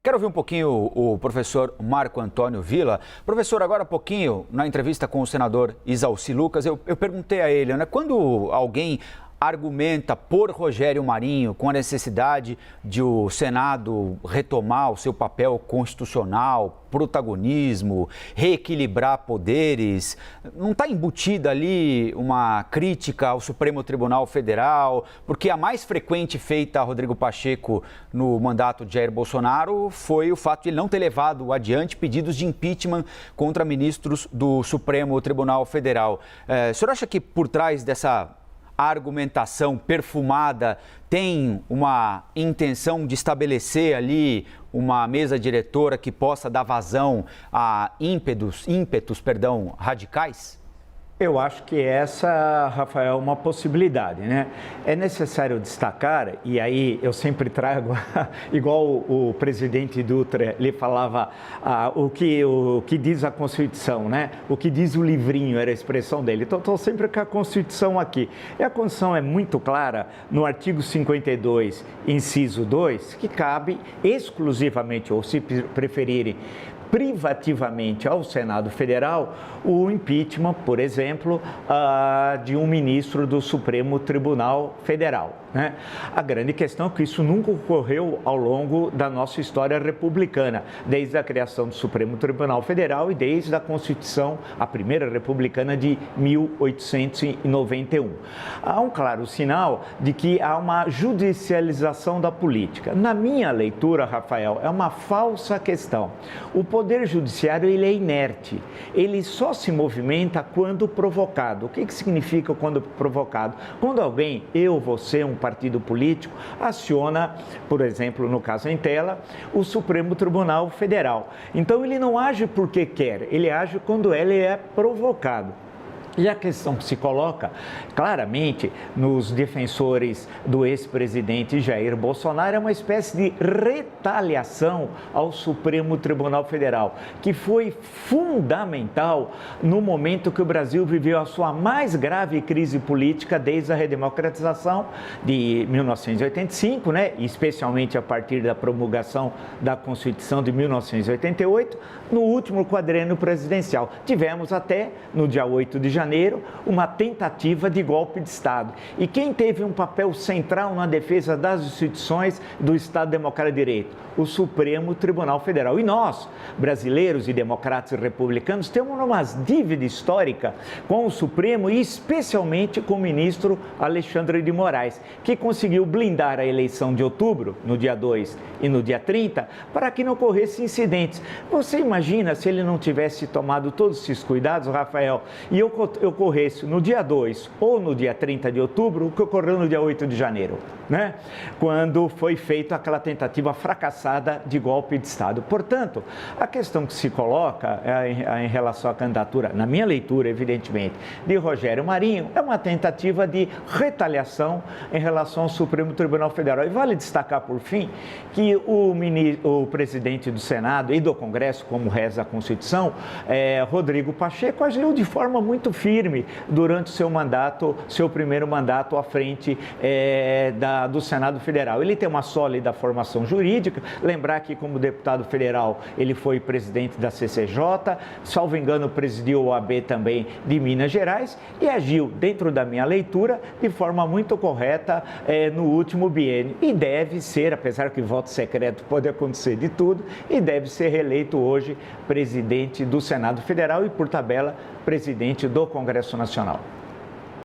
Quero ouvir um pouquinho o professor Marco Antônio Villa. Professor, agora há pouquinho, na entrevista com o senador Isalci Lucas, eu perguntei a ele, né, quando alguém argumenta por Rogério Marinho com a necessidade de o Senado retomar o seu papel constitucional, protagonismo, reequilibrar poderes, não está embutida ali uma crítica ao Supremo Tribunal Federal? Porque a mais frequente feita a Rodrigo Pacheco no mandato de Jair Bolsonaro foi o fato de ele não ter levado adiante pedidos de impeachment contra ministros do Supremo Tribunal Federal. O senhor acha que por trás dessa argumentação perfumada tem uma intenção de estabelecer ali uma mesa diretora que possa dar vazão a ímpetos radicais? Eu acho que essa, Rafael, é uma possibilidade, né? É necessário destacar, e aí eu sempre trago, igual o presidente Dutra, ele falava o que diz a Constituição, né? O que diz o livrinho, era a expressão dele. Então, estou sempre com a Constituição aqui. E a Constituição é muito clara no artigo 52, inciso 2, que cabe exclusivamente, ou se preferirem, privativamente ao Senado Federal o impeachment, por exemplo, de um ministro do Supremo Tribunal Federal, né? A grande questão é que isso nunca ocorreu ao longo da nossa história republicana, desde a criação do Supremo Tribunal Federal e desde a Constituição, a primeira republicana de 1891. Há um claro sinal de que há uma judicialização da política. Na minha leitura, Rafael, é uma falsa questão. O Poder Judiciário, ele é inerte, ele só se movimenta quando provocado. O que significa quando provocado? Quando alguém, eu, você, um partido político, aciona, por exemplo, no caso em tela, o Supremo Tribunal Federal. Então, ele não age porque quer, ele age quando ele é provocado. E a questão que se coloca claramente nos defensores do ex-presidente Jair Bolsonaro é uma espécie de retaliação ao Supremo Tribunal Federal, que foi fundamental no momento que o Brasil viveu a sua mais grave crise política desde a redemocratização de 1985, né? Especialmente a partir da promulgação da Constituição de 1988, no último quadrênio presidencial. Tivemos até, no dia 8 de janeiro, uma tentativa de golpe de Estado. E quem teve um papel central na defesa das instituições do Estado Democrático de Direito? O Supremo Tribunal Federal. E nós, brasileiros e democratas e republicanos, temos uma dívida histórica com o Supremo e especialmente com o ministro Alexandre de Moraes, que conseguiu blindar a eleição de outubro, no dia 2 e no dia 30, para que não ocorressem incidentes. Você imagina se ele não tivesse tomado todos esses cuidados, Rafael, e ocorresse no dia 2 ou no dia 30 de outubro, o que ocorreu no dia 8 de janeiro, né? Quando foi feita aquela tentativa fracassada de golpe de Estado. Portanto, a questão que se coloca em relação à candidatura, na minha leitura, evidentemente, de Rogério Marinho, é uma tentativa de retaliação em relação ao Supremo Tribunal Federal. E vale destacar, por fim, que o presidente do Senado e do Congresso, como reza a Constituição, Rodrigo Pacheco, agiu de forma muito firme durante o seu primeiro mandato à frente do Senado Federal. Ele tem uma sólida formação jurídica. Lembrar que, como deputado federal, ele foi presidente da CCJ, salvo engano, presidiu o OAB também de Minas Gerais e agiu, dentro da minha leitura, de forma muito correta no último biênio. E deve ser, apesar que voto secreto pode acontecer de tudo, e deve ser reeleito hoje presidente do Senado Federal e, por tabela, presidente do Congresso Nacional.